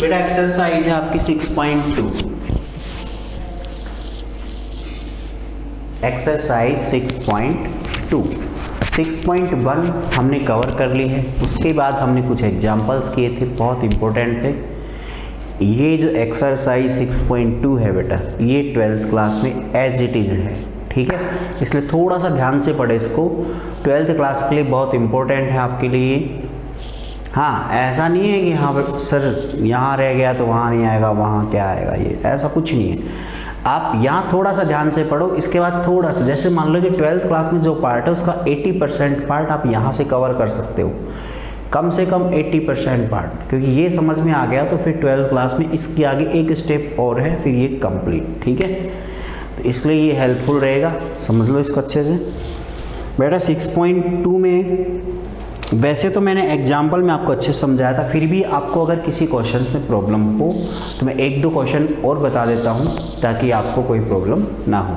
बेटा एक्सरसाइज है आपकी 6.2। एक्सरसाइज 6.2। 6.1 हमने कवर कर ली है। उसके बाद हमने कुछ एग्जाम्पल्स किए थे, बहुत इंपॉर्टेंट थे। ये जो एक्सरसाइज 6.2 है बेटा, ये 12th क्लास में एज इट इज़ है, ठीक है। इसलिए थोड़ा सा ध्यान से पढ़े इसको, 12th क्लास के लिए बहुत इंपॉर्टेंट है आपके लिए। हाँ, ऐसा नहीं है कि हाँ सर यहाँ रह गया तो वहाँ नहीं आएगा, वहाँ क्या आएगा, ये ऐसा कुछ नहीं है। आप यहाँ थोड़ा सा ध्यान से पढ़ो, इसके बाद थोड़ा सा, जैसे मान लो कि 12th क्लास में जो पार्ट है उसका 80% पार्ट आप यहाँ से कवर कर सकते हो, कम से कम 80% पार्ट, क्योंकि ये समझ में आ गया तो फिर 12th क्लास में इसके आगे एक स्टेप और है, फिर ये कंप्लीट, ठीक है। तो इसलिए ये हेल्पफुल रहेगा, समझ लो इसको अच्छे से। बेटा 6.2 में वैसे तो मैंने एग्जाम्पल में आपको अच्छे से समझाया था, फिर भी आपको अगर किसी क्वेश्चन में प्रॉब्लम हो तो मैं 1-2 क्वेश्चन और बता देता हूँ ताकि आपको कोई प्रॉब्लम ना हो।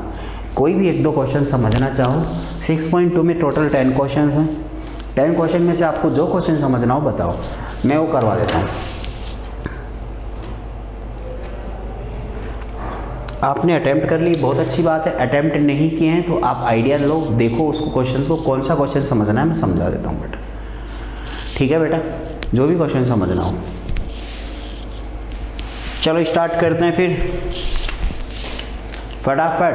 कोई भी 1-2 क्वेश्चन समझना चाहो, 6.2 में टोटल 10 क्वेश्चन हैं। 10 क्वेश्चन में से आपको जो क्वेश्चन समझना हो बताओ, मैं वो करवा देता हूँ। आपने अटेम्प्ट कर ली, बहुत अच्छी बात है। अटेम्प्ट नहीं किए हैं तो आप आइडिया लो, देखो उसको क्वेश्चन को, कौन सा क्वेश्चन समझना है मैं समझा देता हूँ बेटा, ठीक है बेटा, जो भी क्वेश्चन समझना हो। चलो स्टार्ट करते हैं फिर फटाफट।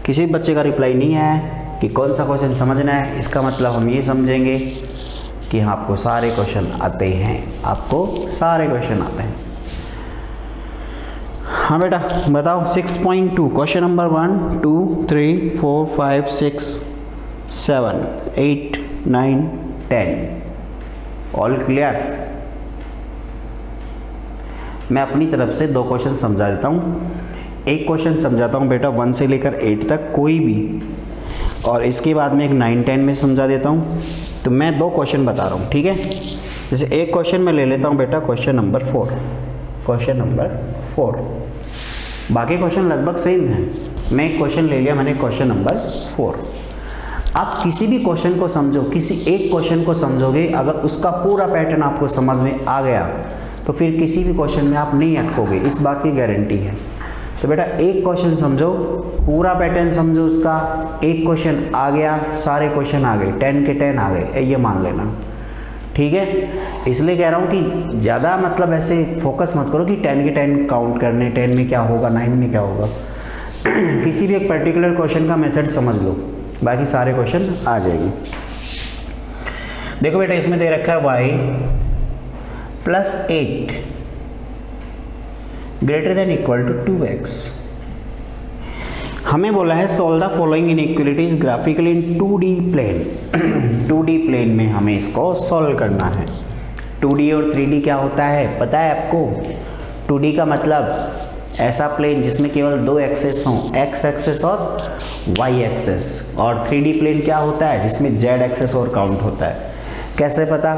किसी बच्चे का रिप्लाई नहीं आया कि कौन सा क्वेश्चन समझना है, इसका मतलब हम ये समझेंगे कि हाँ आपको सारे क्वेश्चन आते हैं, आपको सारे क्वेश्चन आते हैं। हाँ बेटा बताओ 6.2 क्वेश्चन नंबर 1 2 3 4 5 6 7 8 9 10 ऑल क्लियर। मैं अपनी तरफ से 2 क्वेश्चन समझा देता हूँ। एक क्वेश्चन समझाता हूँ बेटा 1 से लेकर 8 तक कोई भी, और इसके बाद में एक 9-10 में समझा देता हूँ। तो मैं 2 क्वेश्चन बता रहा हूँ, ठीक है। जैसे एक क्वेश्चन मैं ले लेता हूँ बेटा, क्वेश्चन नंबर 4। क्वेश्चन नंबर 4, बाकी क्वेश्चन लगभग सेम है। मैं एक क्वेश्चन ले लिया मैंने, क्वेश्चन नंबर 4। आप किसी भी क्वेश्चन को समझो, किसी एक क्वेश्चन को समझोगे, अगर उसका पूरा पैटर्न आपको समझ में आ गया तो फिर किसी भी क्वेश्चन में आप नहीं अटकोगे, इस बात की गारंटी है। तो बेटा एक क्वेश्चन समझो, पूरा पैटर्न समझो उसका, एक क्वेश्चन आ गया, सारे क्वेश्चन आ गए, 10 के 10 आ गए, ये मान लेना, ठीक है। इसलिए कह रहा हूँ कि ज़्यादा मतलब ऐसे फोकस मत करो कि 10 के 10 काउंट करने, 10 में क्या होगा, 9 में क्या होगा। किसी भी एक पर्टिकुलर क्वेश्चन का मेथड समझ लो, बाकी सारे क्वेश्चन आ जाएंगे। देखो बेटा इसमें दे रखा है y + 8 > 2x। हमें बोला है solve the following inequalities graphically in 2D plane. 2D plane में हमें इसको सॉल्व करना है। 2D और 3D क्या होता है पता है आपको? 2D का मतलब ऐसा प्लेन जिसमें केवल 2 एक्सेस हों, x एक्सेस और y एक्सेस। और 3D प्लेन क्या होता है जिसमें z एक्सेस और काउंट होता है। कैसे पता?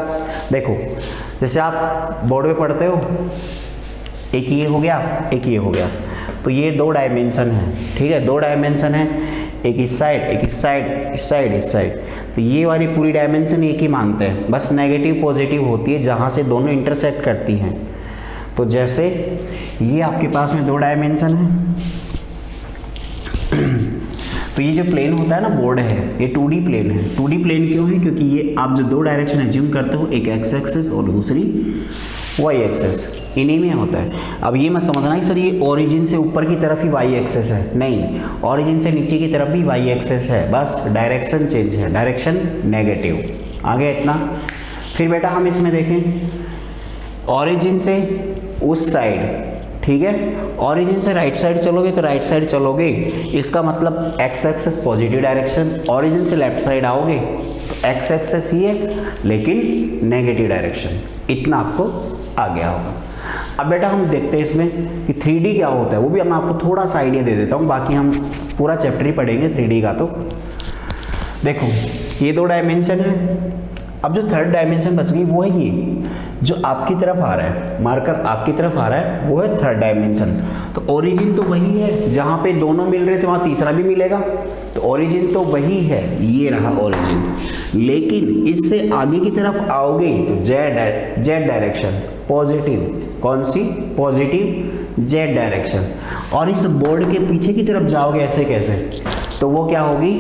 देखो जैसे आप बोर्ड पे पढ़ते हो, एक ये हो गया, एक ये हो गया, तो ये 2 डायमेंशन है, ठीक है, 2 डायमेंशन है, एक इस साइड, एक इस साइड, इस साइड, इस साइड। तो ये वाली पूरी डायमेंशन एक ही मानते हैं, बस नेगेटिव पॉजिटिव होती है जहाँ से दोनों इंटरसेक्ट करती हैं। तो जैसे ये आपके पास में 2 डायमेंशन है, तो ये जो प्लेन होता है ना बोर्ड है, ये 2D प्लेन है। 2D प्लेन क्यों है? क्योंकि ये आप जो 2 डायरेक्शन एज्यूम करते हो, एक x एक्सेस और दूसरी y एक्सेस, इन्हीं में होता है। अब ये मत समझना कि सर ये ओरिजिन से ऊपर की तरफ ही y एक्सेस है, नहीं, ओरिजिन से नीचे की तरफ भी y एक्सेस है, बस डायरेक्शन चेंज है, डायरेक्शन नेगेटिव। आगे इतना। फिर बेटा हम इसमें देखें, ओरिजिन से उस साइड, ठीक है, ओरिजिन से राइट साइड चलोगे तो राइट साइड चलोगे, इसका मतलब x axis positive direction. Origin से लेफ्ट साइड आओगे तो x एक्सेस ही है लेकिन नेगेटिव डायरेक्शन। इतना आपको आ गया होगा। अब बेटा हम देखते हैं इसमें कि 3D क्या होता है, वो भी मैं आपको थोड़ा सा आइडिया दे देता हूँ, बाकी हम पूरा चैप्टर ही पढ़ेंगे 3D का। तो देखो ये 2 डायमेंशन है। अब जो 3rd डायमेंशन बच गई वो है ये जो आपकी तरफ आ रहा है, मार्कर आपकी तरफ आ रहा है, वो है 3rd डायमेंशन। तो ओरिजिन तो वही है, जहाँ पे दोनों मिल रहे थे वहाँ तीसरा भी मिलेगा, तो ओरिजिन तो वही है, ये रहा ओरिजिन। लेकिन इससे आगे की तरफ आओगे तो जेड डायरेक्शन पॉजिटिव, कौन सी? Positive Z direction. और इस बोर्ड के पीछे की तरफ जाओगे ऐसे कैसे, तो वो क्या होगी?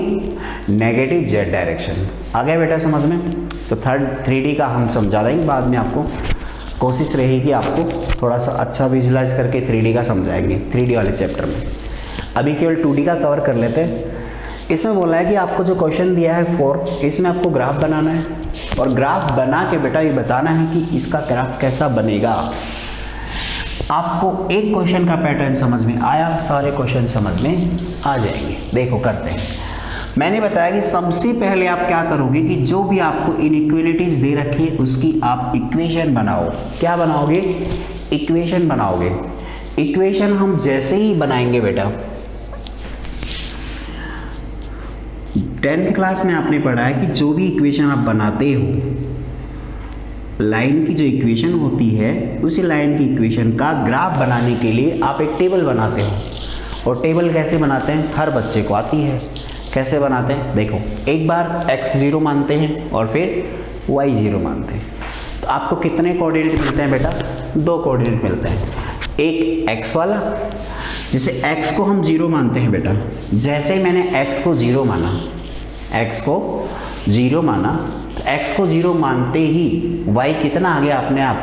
Negative Z direction. आ गया बेटा समझ में? तो 3D का हम समझा देंगे बाद में, आपको कोशिश रहेगी आपको थोड़ा सा अच्छा विजुलाइज करके 3D का समझाएंगे 3D वाले चैप्टर में। अभी केवल 2D का कवर कर लेते हैं। इसमें बोला है कि आपको जो क्वेश्चन दिया है 4, इसमें आपको ग्राफ बनाना है और ग्राफ बना के बेटा ये बताना है कि इसका ग्राफ कैसा बनेगा। आपको एक क्वेश्चन का पैटर्न समझ में आया, सारे क्वेश्चन समझ में आ जाएंगे। देखो करते हैं। मैंने बताया कि सबसे पहले आप क्या करोगे कि जो भी आपको इनइक्वालिटीज दे रखी है उसकी आप इक्वेशन बनाओ। क्या बनाओगे? इक्वेशन बनाओगे। इक्वेशन हम जैसे ही बनाएंगे बेटा, 10th क्लास में आपने पढ़ा है कि जो भी इक्वेशन आप बनाते हो, लाइन की जो इक्वेशन होती है उसी लाइन की इक्वेशन का ग्राफ बनाने के लिए आप एक टेबल बनाते हो। और टेबल कैसे बनाते हैं? हर बच्चे को आती है। कैसे बनाते हैं? देखो, एक बार x0 मानते हैं और फिर y0 मानते हैं। तो आपको कितने कोऑर्डिनेट मिलते हैं बेटा? 2 कोऑर्डिनेट मिलते हैं। एक x वाला, जिसे x को हम 0 मानते हैं बेटा। जैसे ही मैंने x को 0 माना, x को 0 माना, तो x को 0 मानते ही y कितना आ गया अपने आप?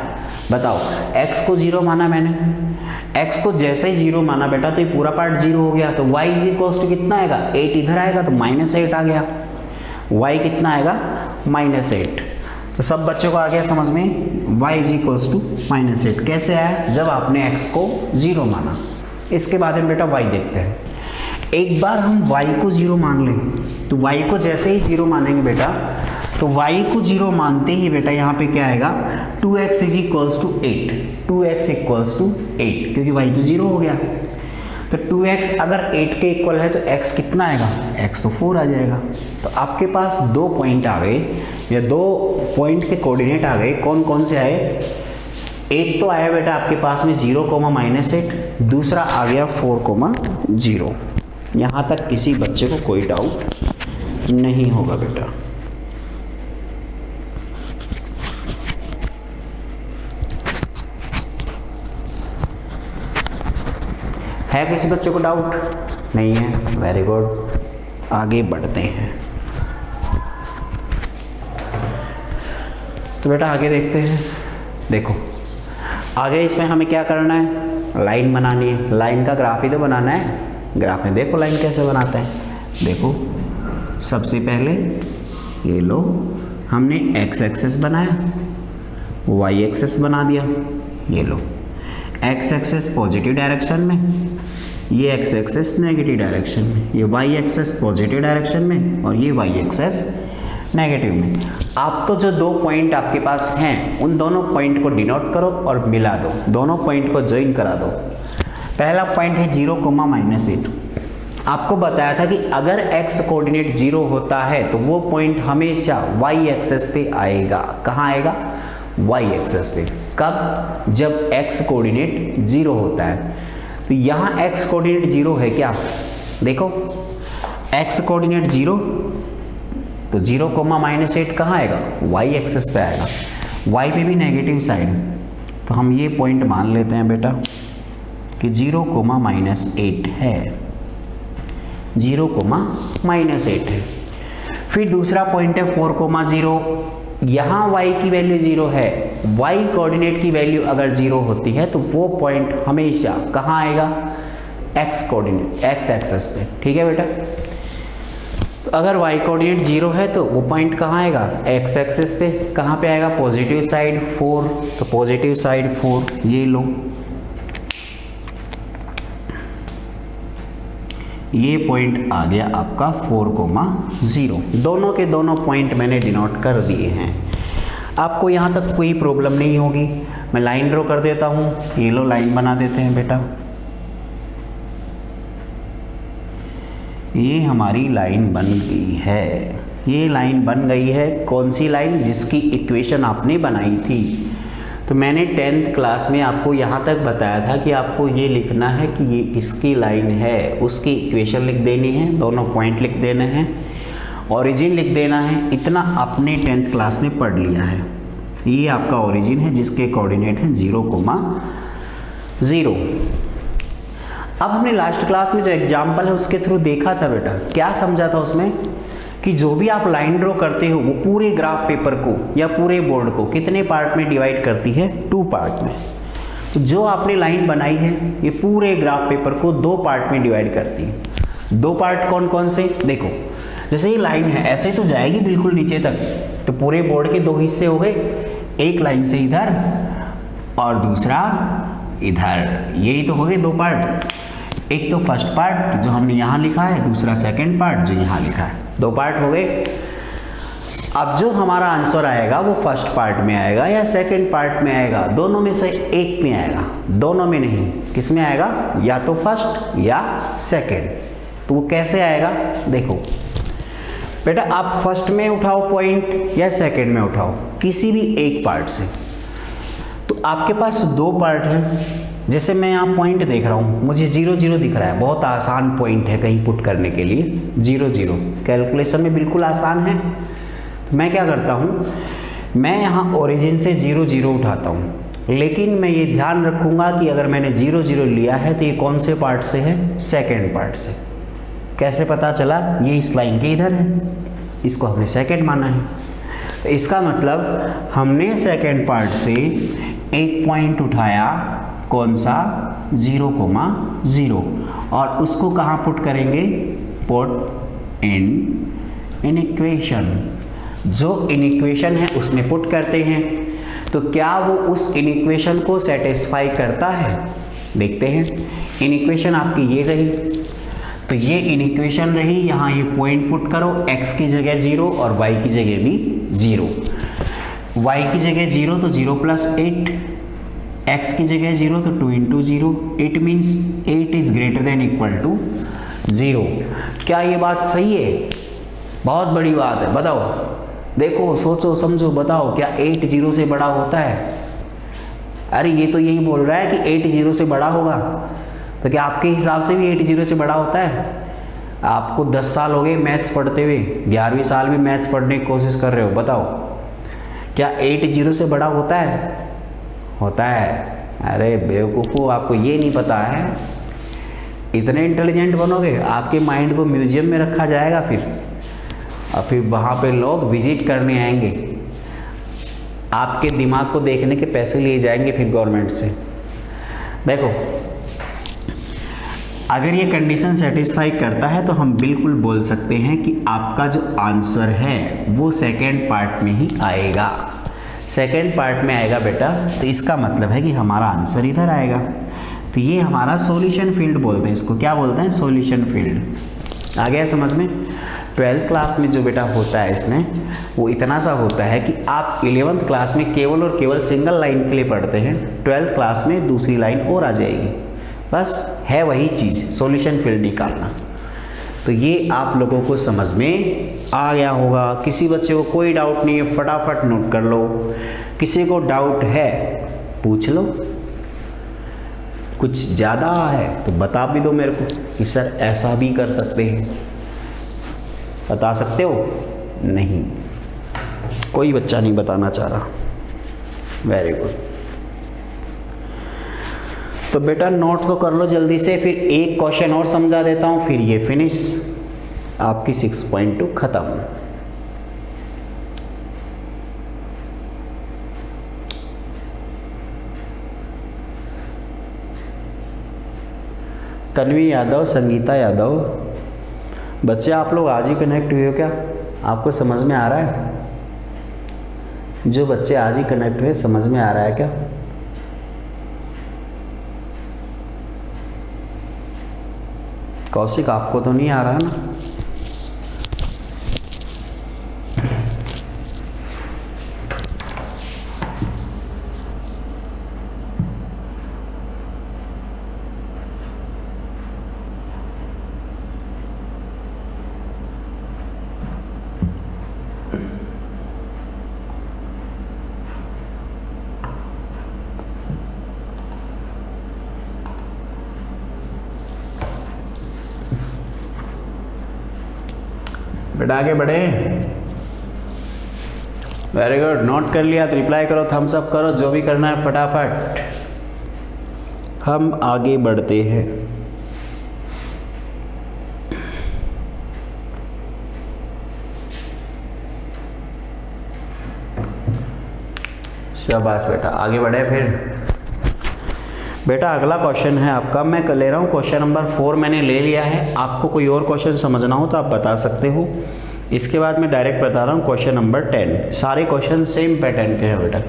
बताओ, x को 0 माना मैंने, x को जैसे ही 0 माना बेटा तो ये पूरा पार्ट 0 हो गया। तो y इज इक्वल्स टू कितना आएगा? 8 इधर आएगा तो -8 आ गया। y कितना आएगा? -8। तो सब बच्चों को आ गया समझ में? y इज इक्वल्स टू -8 कैसे आया? जब आपने x को 0 माना। इसके बाद में बेटा y देखते हैं। एक बार हम y को 0 मान लें, तो y को जैसे ही 0 मानेंगे बेटा, तो y को 0 मानते ही बेटा यहाँ पे क्या आएगा? 2x is equals to 8। 2x equals to 8 क्योंकि y तो 0 हो गया। तो 2x अगर 8 के इक्वल है तो x कितना आएगा? x तो 4 आ जाएगा। तो आपके पास 2 पॉइंट आ गए, या 2 पॉइंट के कोऑर्डिनेट आ गए। कौन कौन से आए? एक तो आया बेटा आपके पास में 0, -8, दूसरा आ गया 4, 0। यहाँ तक किसी बच्चे को कोई डाउट नहीं होगा बेटा। है किसी बच्चे को डाउट? नहीं है? वेरी गुड, आगे बढ़ते हैं। तो बेटा आगे देखते हैं। देखो आगे इसमें हमें क्या करना है? लाइन बनानी है। लाइन का ग्राफ ही तो बनाना है। ग्राफ में देखो लाइन कैसे बनाते हैं। देखो सबसे पहले ये लो, हमने x एक्सेस बनाया, y एक्सेस बना दिया। ये लो, x एक्सेस पॉजिटिव डायरेक्शन में, ये x एक्सेस नेगेटिव डायरेक्शन में, ये y एक्सेस पॉजिटिव डायरेक्शन में और ये y एक्सेस नेगेटिव में। आपको जो 2 पॉइंट आपके पास हैं उन दोनों पॉइंट को डिनोट करो और मिला दो, दोनों पॉइंट को ज्वाइन करा दो। पहला पॉइंट है 0, -8। आपको बताया था कि अगर x कोऑर्डिनेट 0 होता है तो वो पॉइंट हमेशा y एक्सेस पे आएगा। कहाँ आएगा? y एक्सेस पे। कब? जब x कोऑर्डिनेट 0 होता है। तो यहाँ x कोऑर्डिनेट 0 है क्या? देखो x कोऑर्डिनेट 0, तो 0, -8 कहाँ आएगा? y एक्सेस पे आएगा। y पे भी नेगेटिव साइड, तो हम ये पॉइंट मान लेते हैं बेटा कि 0, -8 है। 0, -8 है। फिर दूसरा पॉइंट है 4, 0। यहाँ y की वैल्यू 0 है। y कोऑर्डिनेट की वैल्यू अगर 0 होती है तो वो पॉइंट हमेशा कहाँ आएगा? x कोऑर्डिनेट, x एक्सेस पे। ठीक है बेटा? तो अगर y कोऑर्डिनेट 0 है तो वो पॉइंट कहाँ आएगा? x एक्सेस पे। कहाँ पे आएगा? पॉजिटिव साइड 4, तो पॉजिटिव साइड 4। ये लो, ये पॉइंट आ गया आपका 4, 0। दोनों के दोनों पॉइंट मैंने डिनोट कर दिए हैं। आपको यहाँ तक कोई प्रॉब्लम नहीं होगी। मैं लाइन ड्रॉ कर देता हूँ। ये लो, लाइन बना देते हैं बेटा। ये हमारी लाइन बन गई है। ये लाइन बन गई है। कौन सी लाइन? जिसकी इक्वेशन आपने बनाई थी। तो मैंने 10th क्लास में आपको यहाँ तक बताया था कि आपको ये लिखना है कि ये किसकी लाइन है, उसकी इक्वेशन लिख देनी है, दोनों पॉइंट लिख देने हैं, ओरिजिन लिख देना है। इतना आपने 10th क्लास में पढ़ लिया है। ये आपका ओरिजिन है जिसके कोऑर्डिनेट हैं 0,0। अब हमने लास्ट क्लास में जो एग्जाम्पल है उसके थ्रू देखा था बेटा, क्या समझा था उसमें कि जो भी आप लाइन ड्रॉ करते हो वो पूरे ग्राफ पेपर को या पूरे बोर्ड को कितने पार्ट में डिवाइड करती है, 2 पार्ट में। तो जो आपने लाइन बनाई है ये पूरे ग्राफ पेपर को 2 पार्ट में डिवाइड करती है। 2 पार्ट कौन कौन से, देखो जैसे ये लाइन है ऐसे तो जाएगी बिल्कुल नीचे तक, तो पूरे बोर्ड के 2 हिस्से हो गए, एक लाइन से इधर और दूसरा इधर, यही तो हो गए 2 पार्ट। एक तो फर्स्ट पार्ट जो हमने यहाँ लिखा है, दूसरा सेकंड पार्ट जो यहाँ लिखा है, 2 पार्ट हो गए। अब जो हमारा आंसर आएगा वो फर्स्ट पार्ट में आएगा या सेकंड पार्ट में आएगा, दोनों में से एक में आएगा, दोनों में नहीं, किस में आएगा, या तो फर्स्ट या सेकंड। तो वो कैसे आएगा, देखो बेटा आप फर्स्ट में उठाओ पॉइंट या सेकंड में उठाओ, किसी भी एक पार्ट से। तो आपके पास 2 पार्ट हैं, जैसे मैं यहाँ पॉइंट देख रहा हूँ, मुझे 0 0 दिख रहा है, बहुत आसान पॉइंट है कहीं पुट करने के लिए, 0 0 कैलकुलेशन में बिल्कुल आसान है। तो मैं क्या करता हूँ, मैं यहाँ ओरिजिन से 0 0 उठाता हूँ, लेकिन मैं ये ध्यान रखूँगा कि अगर मैंने 0 0 लिया है तो ये कौन से पार्ट से है, सेकेंड पार्ट से। कैसे पता चला, ये इस लाइन के इधर है, इसको हमने सेकेंड माना है, तो इसका मतलब हमने सेकेंड पार्ट से एक पॉइंट उठाया, कौन सा, 0,0, और उसको कहाँ पुट करेंगे, पुट इन इक्वेशन। जो इन इक्वेशन है उसमें पुट करते हैं, तो क्या वो उस इन इक्वेशन को सेटिस्फाई करता है, देखते हैं। इन इक्वेशन आपकी ये रही, तो ये इन इक्वेशन रही, यहाँ ये पॉइंट पुट करो, x की जगह 0 और y की जगह भी 0। y की जगह 0 तो 0 + 8, x की जगह 0 तो 2 × 0, it means 8 is greater than equal to 0। क्या ये बात सही है, बहुत बड़ी बात है, बताओ, देखो सोचो समझो, बताओ क्या 8 0 से बड़ा होता है। अरे ये तो यही बोल रहा है कि 8 0 से बड़ा होगा, तो क्या आपके हिसाब से भी 8 0 से बड़ा होता है। आपको 10 साल हो गए मैथ्स पढ़ते हुए, 11वीं साल भी मैथ्स पढ़ने की कोशिश कर रहे हो, बताओ क्या 8 0 से बड़ा होता है, होता है। अरे बेवकूफ़ो, आपको ये नहीं पता है, इतने इंटेलिजेंट बनोगे आपके माइंड को म्यूजियम में रखा जाएगा फिर, और फिर वहाँ पे लोग विजिट करने आएंगे, आपके दिमाग को देखने के पैसे लिए जाएंगे फिर गवर्नमेंट से। देखो अगर ये कंडीशन सेटिस्फाई करता है तो हम बिल्कुल बोल सकते हैं कि आपका जो आंसर है वो सेकेंड पार्ट में ही आएगा, सेकेंड पार्ट में आएगा बेटा। तो इसका मतलब है कि हमारा आंसर इधर आएगा। तो ये हमारा सॉल्यूशन फील्ड बोलते हैं, इसको क्या बोलते हैं, सॉल्यूशन फील्ड। आ गया समझ में। 12th क्लास में जो बेटा होता है इसमें वो इतना सा होता है कि आप 11th क्लास में केवल और केवल सिंगल लाइन के लिए पढ़ते हैं, 12th क्लास में दूसरी लाइन और आ जाएगी, बस है वही चीज़, सॉल्यूशन फील्ड निकालना। तो ये आप लोगों को समझ में आ गया होगा। किसी बच्चे को कोई डाउट नहीं है, फटाफट नोट कर लो, किसी को डाउट है पूछ लो, कुछ ज़्यादा है तो बता भी दो मेरे को कि सर ऐसा भी कर सकते हैं, बता सकते हो। नहीं, कोई बच्चा नहीं बताना चाह रहा, वेरी गुड। तो बेटा नोट तो कर लो जल्दी से, फिर एक क्वेश्चन और समझा देता हूँ, फिर ये फिनिश, आपकी 6.2 खत्म। तन्वी यादव, संगीता यादव, बच्चे आप लोग आज ही कनेक्ट हुए हो क्या, आपको समझ में आ रहा है? जो बच्चे आज ही कनेक्ट हुए समझ में आ रहा है क्या? कौशिक आपको तो नहीं आ रहा है ना? बेटा आगे बढ़े, वेरी गुड, नोट कर लिया तो रिप्लाई करो, थम्स अप करो, जो भी करना है फटाफट। हम आगे बढ़ते हैं। शाबाश बेटा, आगे बढ़े फिर। बेटा अगला क्वेश्चन है आपका, मैं ले रहा हूँ क्वेश्चन नंबर 4 मैंने ले लिया है। आपको कोई और क्वेश्चन समझना हो तो आप बता सकते हो। इसके बाद मैं डायरेक्ट बता रहा हूँ क्वेश्चन नंबर 10। सारे क्वेश्चन सेम पैटर्न के हैं बेटा।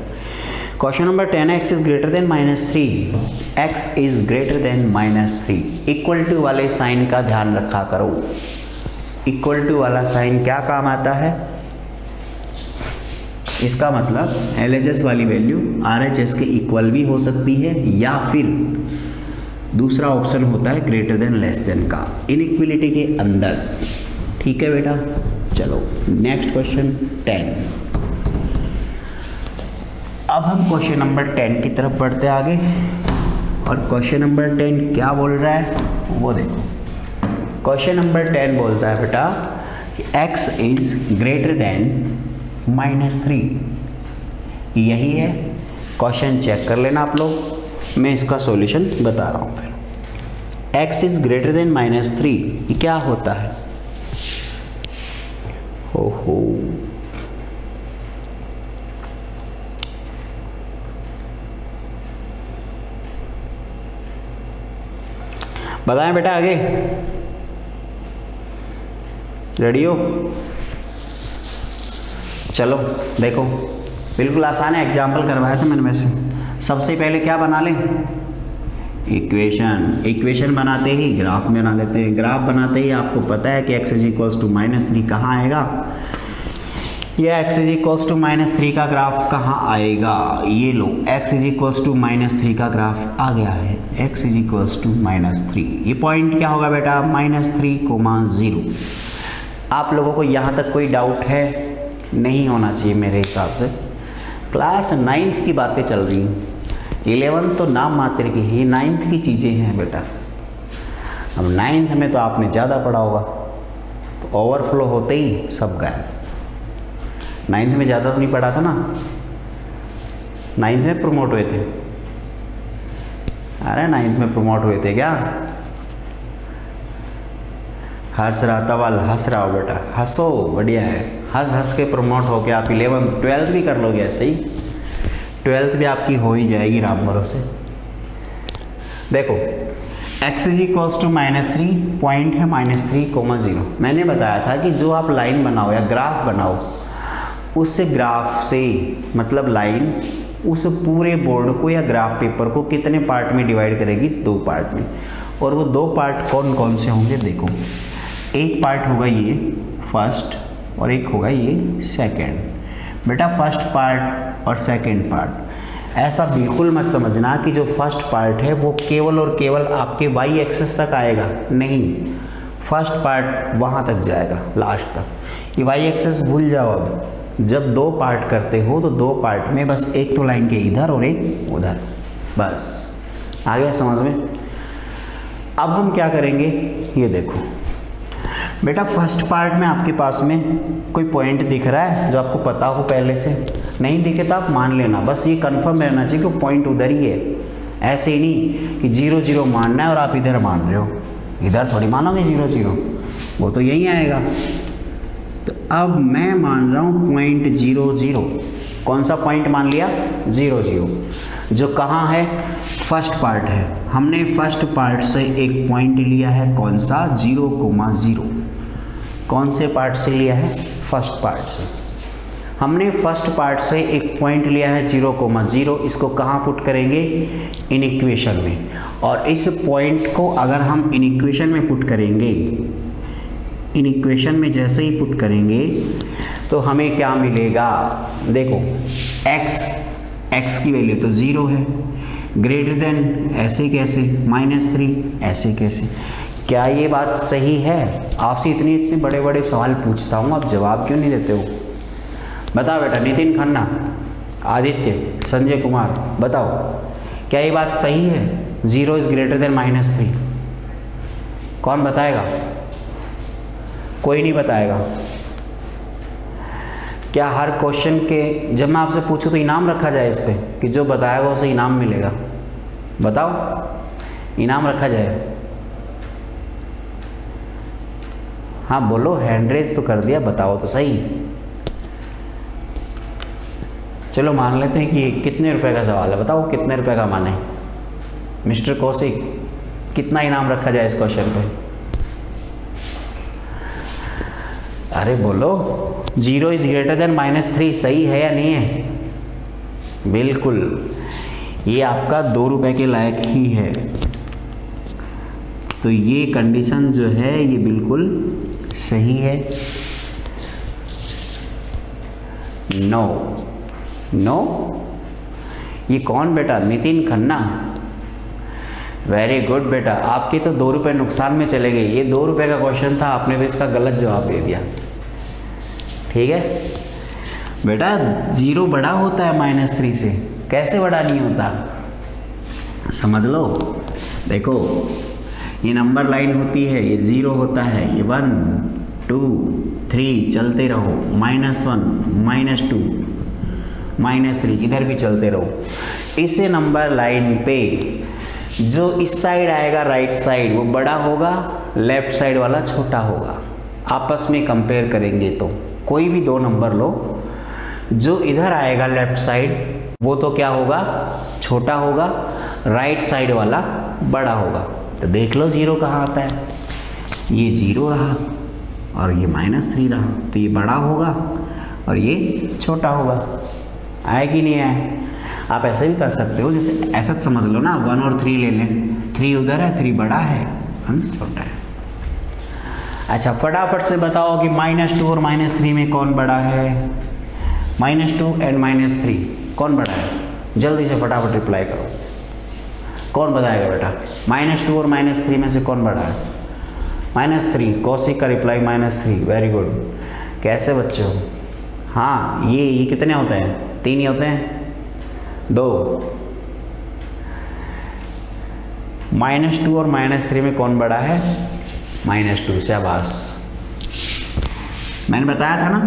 क्वेश्चन नंबर 10 है, x is greater than -3, x is greater than -3। Equal to वाले साइन का ध्यान रखा करो। इक्वल टू वाला साइन क्या काम आता है? इसका मतलब LHS वाली वैल्यू RHS के इक्वल भी हो सकती है, या फिर दूसरा ऑप्शन होता है ग्रेटर देन लेस देन का, इनइक्वलिटी के अंदर। ठीक है बेटा, चलो नेक्स्ट क्वेश्चन 10। अब हम क्वेश्चन नंबर 10 की तरफ बढ़ते आगे, और क्वेश्चन नंबर 10 क्या बोल रहा है वो देखो। क्वेश्चन नंबर 10 बोलता है बेटा x इज ग्रेटर देन -3। यही है क्वेश्चन, चेक कर लेना आप लोग। मैं इसका सॉल्यूशन बता रहा हूँ फिर। x इज ग्रेटर देन -3 ये क्या होता है? ओहो, बताएं बेटा, आगे रेडी हो? चलो देखो, बिल्कुल आसान है, एग्जाम्पल करवाया था मैंने। वैसे सबसे पहले क्या बना लें? इक्वेशन। इक्वेशन बनाते ही ग्राफ बना लेते हैं। ग्राफ बनाते ही आपको पता है कि x इज इक्वल्स टू -3 कहाँ आएगा? ये x इज इक्वल्स टू -3 का ग्राफ कहाँ आएगा? ये लो, x इज इक्वल्स टू -3 का ग्राफ आ गया है। x इज इक्वल्स टू -3, ये पॉइंट क्या होगा बेटा? -3,0। आप लोगों को यहाँ तक कोई डाउट है? नहीं होना चाहिए मेरे हिसाब से। क्लास 9th की बातें चल रही हैं, 11th तो नाम मात्र की ही, 9th की चीज़ें हैं बेटा। अब 9th में तो आपने ज़्यादा पढ़ा होगा, तो ओवरफ्लो होते ही सब गायब। 9th में ज़्यादा तो नहीं पढ़ा था ना? 9th में प्रमोट हुए थे? अरे 9th में प्रमोट हुए थे क्या? हंस रहा तवल, हंस रहा हो बेटा, हंसो, बढ़िया है। हंस हंस के प्रमोट हो के आप 11th 12th भी कर लोगे ऐसे ही। 12th भी आपकी हो ही जाएगी राम भरोसे। देखो x is equals to -3, point है -3,0। मैंने बताया था कि जो आप लाइन बनाओ या ग्राफ बनाओ, उस ग्राफ से मतलब लाइन उस पूरे बोर्ड को या ग्राफ पेपर को कितने पार्ट में डिवाइड करेगी? 2 पार्ट में। और वो 2 पार्ट कौन कौन से होंगे? देखो, एक पार्ट होगा ये फर्स्ट और एक होगा ये सेकंड। बेटा फर्स्ट पार्ट और सेकंड पार्ट ऐसा बिल्कुल मत समझना कि जो फर्स्ट पार्ट है वो केवल और केवल आपके वाई एक्सिस तक आएगा, नहीं। फर्स्ट पार्ट वहाँ तक जाएगा लास्ट तक। ये वाई एक्सिस भूल जाओ। अब जब 2 पार्ट करते हो तो 2 पार्ट में बस एक तो लाइन के इधर और एक उधर, बस आ गया समझ में। अब हम क्या करेंगे ये देखो बेटा, फर्स्ट पार्ट में आपके पास में कोई पॉइंट दिख रहा है जो आपको पता हो पहले से? नहीं दिखे तो आप मान लेना, बस ये कंफर्म रहना चाहिए कि पॉइंट उधर ही है। ऐसे ही नहीं कि 0 0 मानना है और आप इधर मान रहे हो, इधर थोड़ी मानोगे 0 0, वो तो यही आएगा। तो अब मैं मान रहा हूँ पॉइंट 0 0। कौन सा पॉइंट मान लिया? 0 0, जो कहाँ है? फर्स्ट पार्ट है। हमने फर्स्ट पार्ट से एक पॉइंट लिया है, कौन सा? 0,0। कौन से पार्ट से लिया है? फर्स्ट पार्ट से। हमने फर्स्ट पार्ट से एक पॉइंट लिया है 0,0। इसको कहाँ पुट करेंगे? इन इक्वेशन में। और इस पॉइंट को अगर हम इन इक्वेशन में पुट करेंगे, इन इक्वेशन में जैसे ही पुट करेंगे तो हमें क्या मिलेगा? देखो x की वैल्यू तो 0 है, ग्रेटर देन ऐसे कैसे, -3 ऐसे कैसे? क्या ये बात सही है? आपसे इतने बड़े बड़े सवाल पूछता हूँ, आप जवाब क्यों नहीं देते हो? बताओ बेटा, नितिन खन्ना, आदित्य, संजय कुमार, बताओ क्या ये बात सही है? 0 इज ग्रेटर देन -3? कौन बताएगा? कोई नहीं बताएगा। क्या हर क्वेश्चन के जब मैं आपसे पूछूं तो इनाम रखा जाए इस पे कि जो बताएगा उसे इनाम मिलेगा? बताओ, इनाम रखा जाए? हाँ बोलो, हैंड रेज तो कर दिया, बताओ तो सही। चलो मान लेते हैं कि ये कितने रुपए का सवाल है, बताओ कितने रुपए का माने? मिस्टर कौशिक, कितना इनाम रखा जाए इस क्वेश्चन पे? अरे बोलो, 0 इज ग्रेटर देन -3 सही है या नहीं है? बिल्कुल, ये आपका 2 रुपए के लायक ही है। तो ये कंडीशन जो है ये बिल्कुल सही है। नो नो, ये कौन बेटा? नितिन खन्ना, वेरी गुड बेटा, आपके तो 2 रुपए नुकसान में चले गए। ये 2 रुपए का क्वेश्चन था, आपने भी इसका गलत जवाब दे दिया। ठीक है बेटा, 0 बड़ा होता है -3 से, कैसे बड़ा नहीं होता? समझ लो। देखो, ये नंबर लाइन होती है, ये 0 होता है, ये 1 2 3 चलते रहो, -1 -2 -3 इधर भी चलते रहो। इस नंबर लाइन पे जो इस साइड आएगा राइट साइड वो बड़ा होगा, लेफ्ट साइड वाला छोटा होगा। आपस में कंपेयर करेंगे तो कोई भी 2 नंबर लो, जो इधर आएगा लेफ्ट साइड वो तो क्या होगा? छोटा होगा, राइट साइड वाला बड़ा होगा। तो देख लो 0 कहाँ आता है, ये 0 रहा और ये -3 रहा, तो ये बड़ा होगा और ये छोटा होगा। आए कि नहीं आए? आप ऐसे भी कर सकते हो, जैसे ऐसा समझ लो ना, 1 और 3 ले लें, 3 उधर है, 3 बड़ा है, 1 छोटा है। अच्छा फटाफट से बताओ कि -2 और -3 में कौन बड़ा है? -2 एंड -3 कौन बड़ा है? जल्दी से फटाफट रिप्लाई करो। कौन बताएगा बेटा? -2 और -3 में से कौन बड़ा है? -3। कौशिक का रिप्लाई -3, वेरी गुड। कैसे बच्चे हो? हाँ, ये कितने होते हैं? 3 ही होते हैं, 2। -2 और -3 में कौन बड़ा है? -2। शाबाश, मैंने बताया था ना,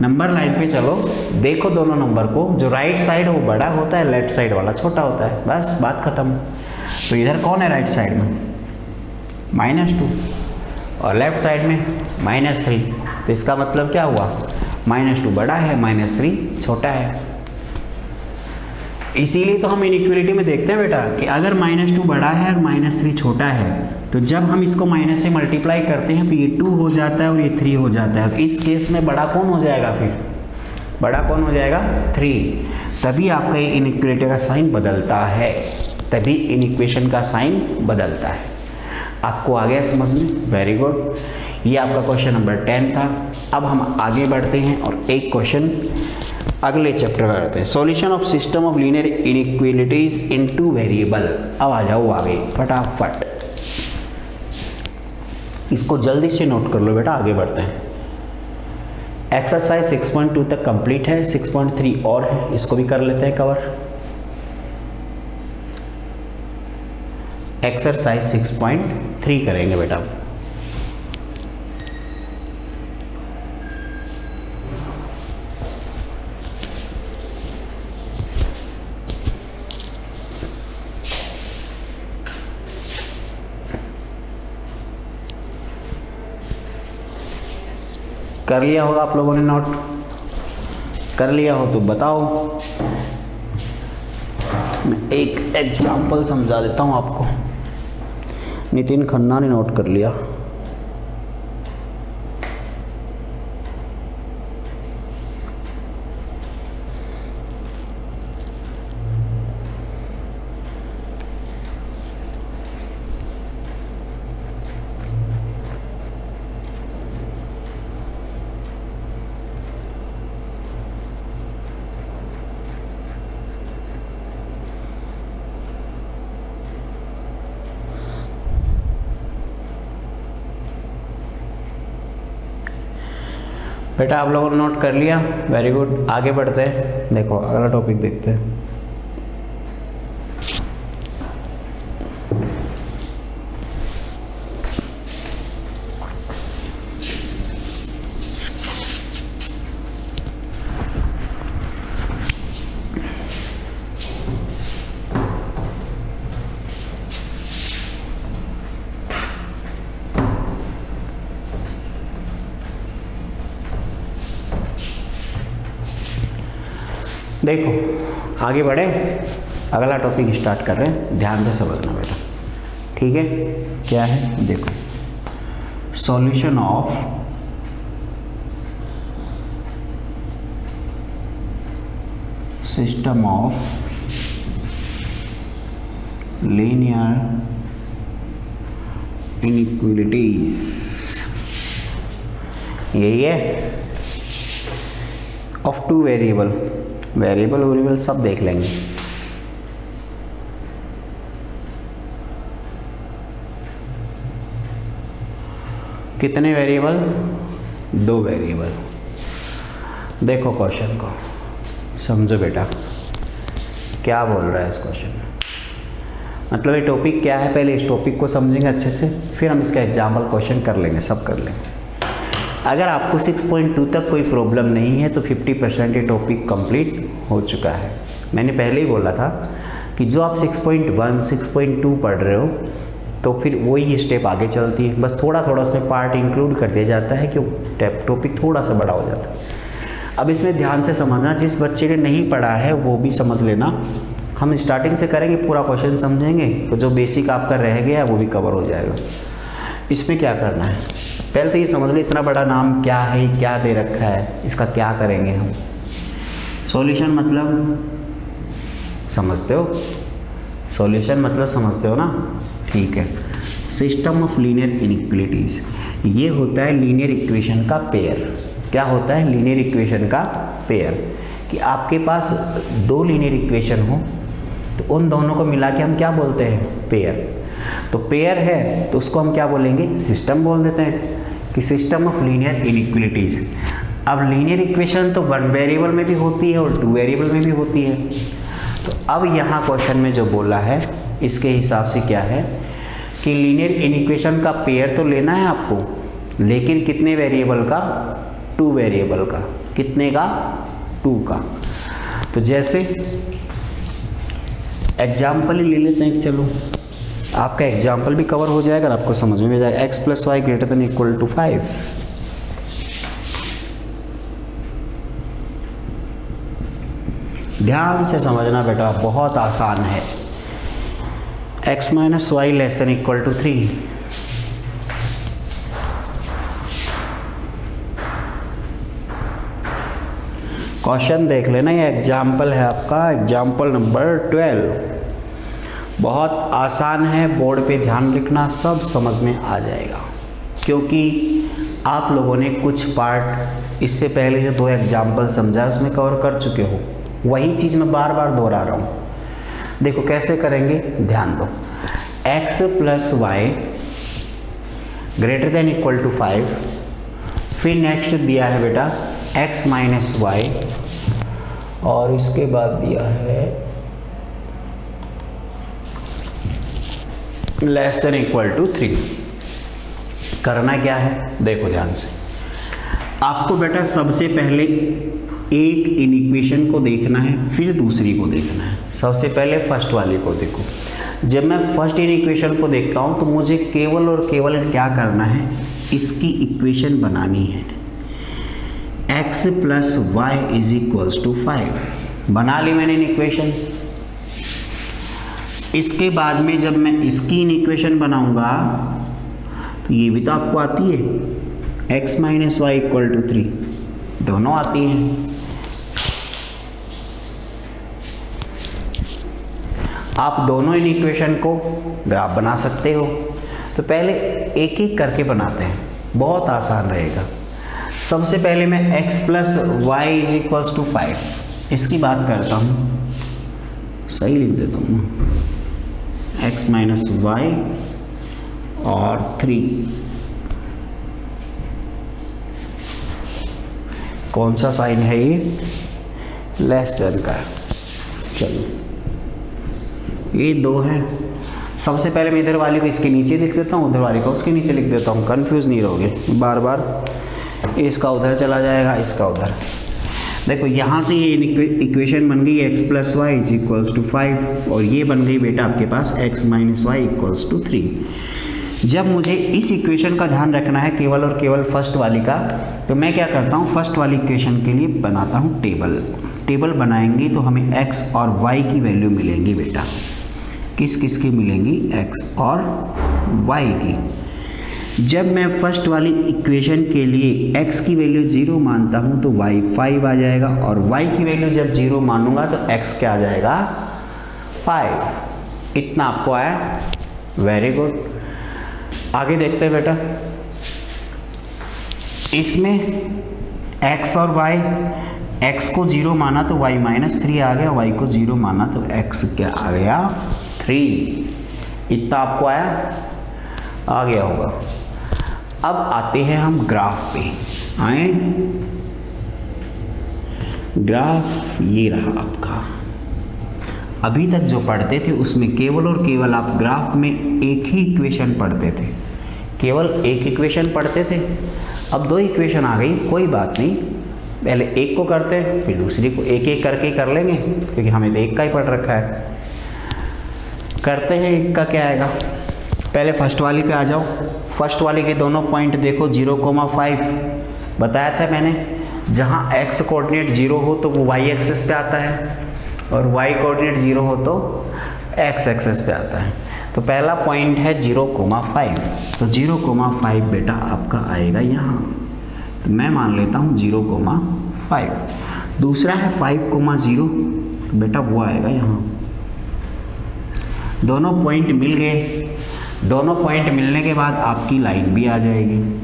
नंबर लाइन पे चलो, देखो दोनों नंबर को, जो राइट साइड है वो बड़ा होता है, लेफ्ट साइड वाला छोटा होता है, बस बात खत्म। तो इधर कौन है राइट साइड में? -2 और लेफ्ट साइड में -3। तो इसका मतलब क्या हुआ? -2 बड़ा है, -3 छोटा है। इसीलिए तो हम इनइक्वलिटी में देखते हैं बेटा कि अगर -2 बड़ा है और -3 छोटा है, तो जब हम इसको माइनस से मल्टीप्लाई करते हैं तो ये 2 हो जाता है और ये 3 हो जाता है। तो इस केस में बड़ा कौन हो जाएगा? फिर बड़ा कौन हो जाएगा? 3। तभी आपका ये इनइक्वलिटी का साइन बदलता है, तभी इनइक्वेशन का साइन बदलता है। आपको आ गया समझ में? Very good. ये आपका क्वेश्चन नंबर 10 था। अब हम आगे बढ़ते हैं और एक क्वेश्चन अगले चैप्टर में करते हैं, solution of system of linear inequalities in 2 variable. अब आ जाओ आगे फटाफट, इसको जल्दी से नोट कर लो बेटा, आगे बढ़ते हैं। एक्सरसाइज 6.2 तक कंप्लीट है, 6.3 और है, इसको भी कर लेते हैं कवर। एक्सरसाइज 6.3 करेंगे बेटा। कर लिया होगा आप लोगों ने, नोट कर लिया हो तो बताओ। मैं एक एग्जाम्पल समझा देता हूँ आपको। नितिन खन्ना ने नोट कर लिया। बेटा आप लोगों ने नोट कर लिया, वेरी गुड। आगे बढ़ते हैं, देखो अगला टॉपिक देखते हैं। देखो आगे बढ़े, अगला टॉपिक स्टार्ट कर रहे हैं, ध्यान से समझना बेटा, ठीक है। क्या है देखो, solution of system of linear inequalities, यही है। ऑफ टू वेरिएबल, वेरिएबल सब देख लेंगे। कितने वेरिएबल? 2 वेरिएबल। देखो क्वेश्चन को समझो बेटा, क्या बोल रहा है इस क्वेश्चन में, मतलब ये टॉपिक क्या है, पहले इस टॉपिक को समझेंगे अच्छे से, फिर हम इसका एग्जाम्पल क्वेश्चन कर लेंगे, सब कर लेंगे। अगर आपको 6.2 तक कोई प्रॉब्लम नहीं है तो 50% ये टॉपिक कंप्लीट हो चुका है। मैंने पहले ही बोला था कि जो आप 6.1, 6.2 पढ़ रहे हो तो फिर वही स्टेप आगे चलती है, बस थोड़ा थोड़ा उसमें पार्ट इंक्लूड कर दिया जाता है कि टॉपिक थोड़ा सा बड़ा हो जाता है। अब इसमें ध्यान से समझना, जिस बच्चे ने नहीं पढ़ा है वो भी समझ लेना। हम स्टार्टिंग से करेंगे, पूरा क्वेश्चन समझेंगे तो जो बेसिक आपका रह गया वो भी कवर हो जाएगा। इसमें क्या करना है, पहले तो ये समझ लो इतना बड़ा नाम क्या है, क्या दे रखा है, इसका क्या करेंगे हम। सॉल्यूशन मतलब समझते हो, सॉल्यूशन मतलब समझते हो ना, ठीक है। सिस्टम ऑफ लीनियर इनइक्वालिटीज, ये होता है लीनियर इक्वेशन का पेयर। क्या होता है? लीनियर इक्वेशन का पेयर, कि आपके पास 2 लीनियर इक्वेशन हो तो उन दोनों को मिला के हम क्या बोलते हैं? पेयर। तो पेयर है तो उसको हम क्या बोलेंगे? सिस्टम बोल देते हैं कि सिस्टम ऑफ लीनियर इनइक्वालिटीज। अब लीनियर इक्वेशन तो 1 वेरिएबल में भी होती है और 2 वेरिएबल में भी होती है। तो अब यहाँ क्वेश्चन में जो बोला है इसके हिसाब से क्या है कि लीनियर इनइक्वेशन का पेयर तो लेना है आपको, लेकिन कितने वेरिएबल का? 2 वेरिएबल का। कितने का? 2 का। तो जैसे एग्जाम्पल ही ले लेते हैं, चलो आपका एग्जाम्पल भी कवर हो जाएगा और आपको समझ में भी जाएगा। x + y > 5। ध्यान से समझना बेटा, बहुत आसान है। x - y < 3। क्वेश्चन देख लेना, ये एग्जाम्पल है आपका, एग्जाम्पल नंबर 12। बहुत आसान है, बोर्ड पे ध्यान रखना, सब समझ में आ जाएगा, क्योंकि आप लोगों ने कुछ पार्ट इससे पहले जो 2 एग्जाम्पल समझा उसमें कवर कर चुके हो। वही चीज़ मैं बार बार दोहरा रहा हूँ। देखो कैसे करेंगे, ध्यान दो। x + y > 5, फिर नेक्स्ट दिया है बेटा x - y, और इसके बाद दिया है < 3। करना क्या है देखो ध्यान से, आपको बेटा सबसे पहले एक इनइक्वेशन को देखना है, फिर दूसरी को देखना है। सबसे पहले फर्स्ट वाली को देखो। जब मैं फर्स्ट इनइक्वेशन को देखता हूँ तो मुझे केवल और केवल क्या करना है, इसकी इक्वेशन बनानी है। x + y = 5 बना ली मैंने इक्वेशन। इसके बाद में जब मैं इसकी इक्वेशन बनाऊंगा तो ये भी तो आपको आती है, x - y = 3, दोनों आती हैं। आप दोनों इन इक्वेशन को ग्राफ बना सकते हो। तो पहले एक एक करके बनाते हैं, बहुत आसान रहेगा। सबसे पहले मैं x + y = 5 इसकी बात करता हूँ, सही लिख देता हूँ, x - y और 3। कौन सा साइन है ये? लेस देन का। चलो ये 2 है। सबसे पहले मैं इधर वाली को इसके नीचे लिख देता हूँ, उधर वाली को उसके नीचे लिख देता हूँ, कंफ्यूज नहीं रहोगे बार बार। इसका उधर चला जाएगा, इसका उधर। देखो यहाँ से ये इक्वेशन बन गई x + y = 5, और ये बन गई बेटा आपके पास x - y = 3। जब मुझे इस इक्वेशन का ध्यान रखना है केवल और केवल फर्स्ट वाली का, तो मैं क्या करता हूँ, फर्स्ट वाली इक्वेशन के लिए बनाता हूँ टेबल बनाएंगे तो हमें x और y की वैल्यू मिलेंगी बेटा। किस किस की मिलेंगी, x और y की। जब मैं फर्स्ट वाली इक्वेशन के लिए x की वैल्यू 0 मानता हूँ तो y 5 आ जाएगा, और y की वैल्यू जब 0 मानूंगा तो x क्या आ जाएगा, 5। इतना आपको आया, वेरी गुड। आगे देखते हैं बेटा, इसमें x और y, x को 0 माना तो y -3 आ गया, y को 0 माना तो x क्या आ गया, 3। इतना आपको आया, आ गया होगा। अब आते हैं हम ग्राफ पे, आए ग्राफ ये रहा आपका। अभी तक जो पढ़ते थे उसमें केवल और केवल आप ग्राफ में एक ही इक्वेशन पढ़ते थे, केवल एक इक्वेशन पढ़ते थे। अब 2 इक्वेशन आ गई, कोई बात नहीं, पहले एक को करते हैं फिर दूसरी को, एक एक करके कर लेंगे क्योंकि हमें तो एक का ही पढ़ रखा है। करते हैं, एक का क्या आएगा, पहले फर्स्ट वाली पे आ जाओ। फर्स्ट वाली के दोनों पॉइंट देखो, 0,5 बताया था मैंने। जहाँ x कोऑर्डिनेट 0 हो तो वो y एक्सिस पे आता है, और y कोऑर्डिनेट 0 हो तो x एक्सिस पे आता है। तो पहला पॉइंट है 0,5, तो 0,5 बेटा आपका आएगा यहाँ, तो मैं मान लेता हूँ 0,5। दूसरा है 5,0, तो बेटा वो आएगा यहाँ। दोनों पॉइंट मिल गए, दोनों पॉइंट मिलने के बाद आपकी लाइन भी आ जाएगी।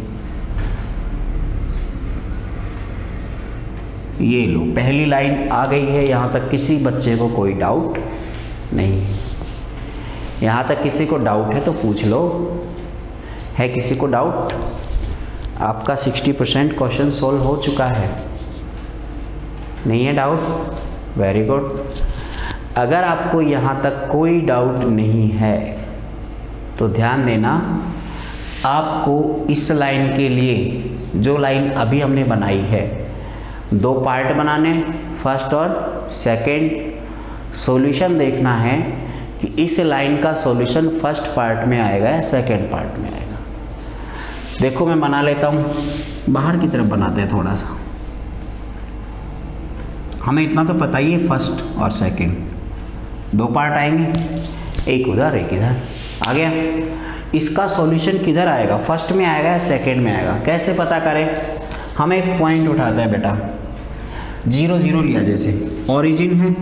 ये लो, पहली लाइन आ गई है, यहाँ तक किसी बच्चे को कोई डाउट नहीं है। यहाँ तक किसी को डाउट है तो पूछ लो, है किसी को डाउट? आपका 60% क्वेश्चन सोल्व हो चुका है, नहीं है डाउट? Very good. अगर आपको यहाँ तक कोई डाउट नहीं है तो ध्यान देना, आपको इस लाइन के लिए, जो लाइन अभी हमने बनाई है, 2 पार्ट बनाने, फर्स्ट और सेकंड। सॉल्यूशन देखना है कि इस लाइन का सॉल्यूशन फर्स्ट पार्ट में आएगा या सेकंड पार्ट में आएगा। देखो मैं बना लेता हूँ, बाहर की तरफ बनाते हैं थोड़ा सा। हमें इतना तो पता ही है, फर्स्ट और सेकंड 2 पार्ट आएंगे, एक उधर एक इधर। आ गया? इसका सॉल्यूशन किधर आएगा, फर्स्ट में आएगा या सेकंड में आएगा? कैसे पता करें? हम एक पॉइंट उठाते हैं बेटा, 0 0 लिया, जैसे ओरिजिन है,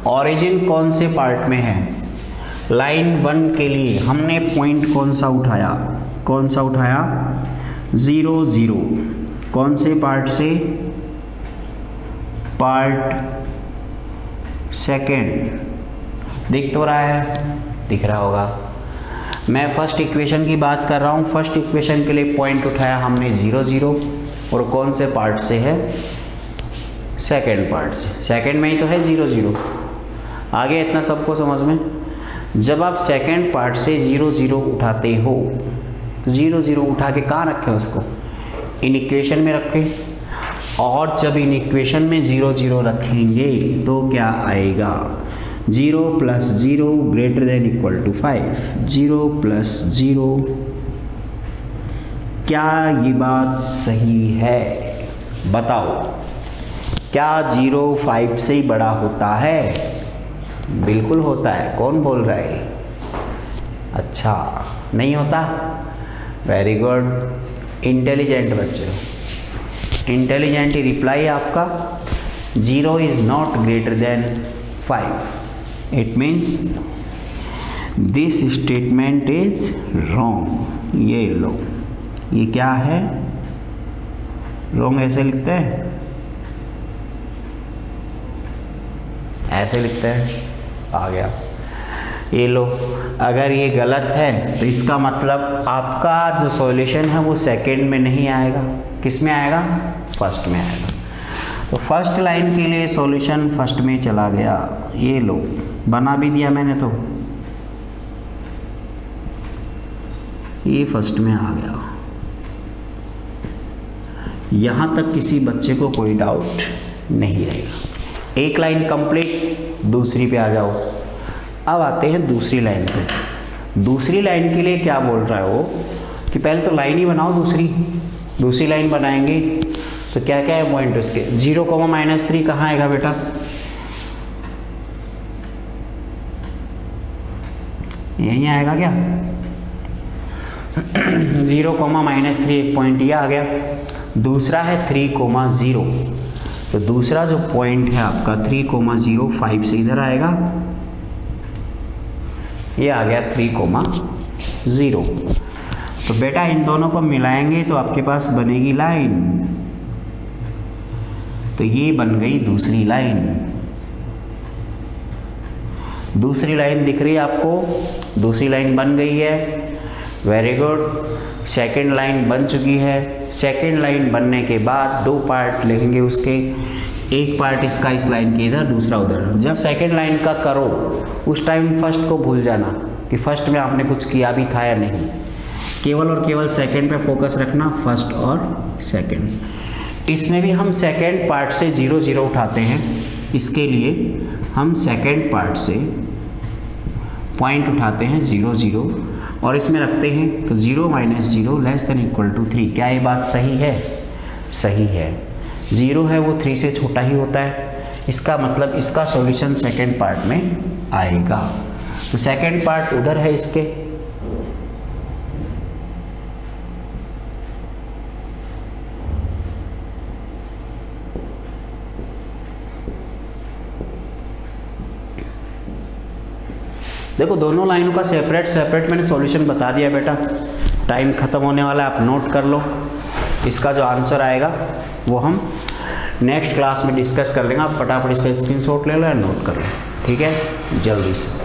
ओरिजिन कौन से पार्ट में है? लाइन 1 के लिए हमने पॉइंट कौन सा उठाया, 0 0। कौन से पार्ट से? Part second. दिख तो रहा है? दिख रहा होगा। मैं फर्स्ट इक्वेशन की बात कर रहा हूँ। फर्स्ट इक्वेशन के लिए पॉइंट उठाया हमने 0 0, और कौन से पार्ट से है? सेकेंड पार्ट से। सेकेंड में ही तो है 0 0। आगे इतना सबको समझ में? जब आप सेकेंड पार्ट से 0 0 उठाते हो तो 0 0 उठा के कहाँ रखें उसको? इन इक्वेशन में रखें। और जब इन इक्वेशन में 0 0 रखेंगे तो क्या आएगा? 0 + 0 > 5। 0 + 0। क्या ये बात सही है? बताओ, क्या 0 5 से ही बड़ा होता है? बिल्कुल होता है। कौन बोल रहा है? अच्छा, नहीं होता? वेरी गुड, इंटेलिजेंट बच्चे, इंटेलिजेंट रिप्लाई आपका। 0 is not > 5। It means this statement is wrong. ये लो, ये क्या है? रॉन्ग ऐसे लिखते हैं, ऐसे लिखते हैं। आ गया, ये लो। अगर ये गलत है तो इसका मतलब आपका जो सॉल्यूशन है वो सेकंड में नहीं आएगा। किस में आएगा? फर्स्ट में आएगा। तो फर्स्ट लाइन के लिए सॉल्यूशन फर्स्ट में चला गया। ये लो, बना भी दिया मैंने, तो ये फर्स्ट में आ गया। यहाँ तक किसी बच्चे को कोई डाउट नहीं रहेगा। एक लाइन कंप्लीट, दूसरी पे आ जाओ। अब आते हैं दूसरी लाइन पे। दूसरी लाइन के लिए क्या बोल रहा है वो कि पहले तो लाइन ही बनाओ, दूसरी लाइन बनाएंगे तो क्या क्या है पॉइंट उसके, 0,-3 कहाँ आएगा बेटा, यहीं आएगा क्या, 0,-3 एक पॉइंट ये आ गया। दूसरा है 3,0, तो दूसरा जो पॉइंट है आपका 3,0 5 से इधर आएगा, ये आ गया 3,0। तो बेटा इन दोनों को मिलाएंगे तो आपके पास बनेगी लाइन, तो ये बन गई दूसरी लाइन। दूसरी लाइन दिख रही है आपको, दूसरी लाइन बन गई है, वेरी गुड। सेकंड लाइन बन चुकी है। सेकंड लाइन बनने के बाद दो पार्ट लेंगे उसके, एक पार्ट इसका इस लाइन के इधर, दूसरा उधर। जब सेकंड लाइन का करो उस टाइम फर्स्ट को भूल जाना कि फर्स्ट में आपने कुछ किया भी था या नहीं, केवल और केवल सेकंड पे फोकस रखना, फर्स्ट और सेकंड। इसमें भी हम सेकंड पार्ट से 0 0 उठाते हैं, इसके लिए हम सेकंड पार्ट से पॉइंट उठाते हैं 0 0 और इसमें रखते हैं, तो 0 - 0 <= 3। क्या ये बात सही है? सही है। 0 है वो 3 से छोटा ही होता है, इसका मतलब इसका सॉल्यूशन सेकंड पार्ट में आएगा। तो सेकंड पार्ट उधर है इसके, देखो दोनों लाइनों का सेपरेट मैंने सॉल्यूशन बता दिया बेटा। टाइम खत्म होने वाला है, आप नोट कर लो। इसका जो आंसर आएगा वो हम नेक्स्ट क्लास में डिस्कस कर लेंगे। आप फटाफट इसका स्क्रीनशॉट ले लो या नोट कर लो, ठीक है, जल्दी से।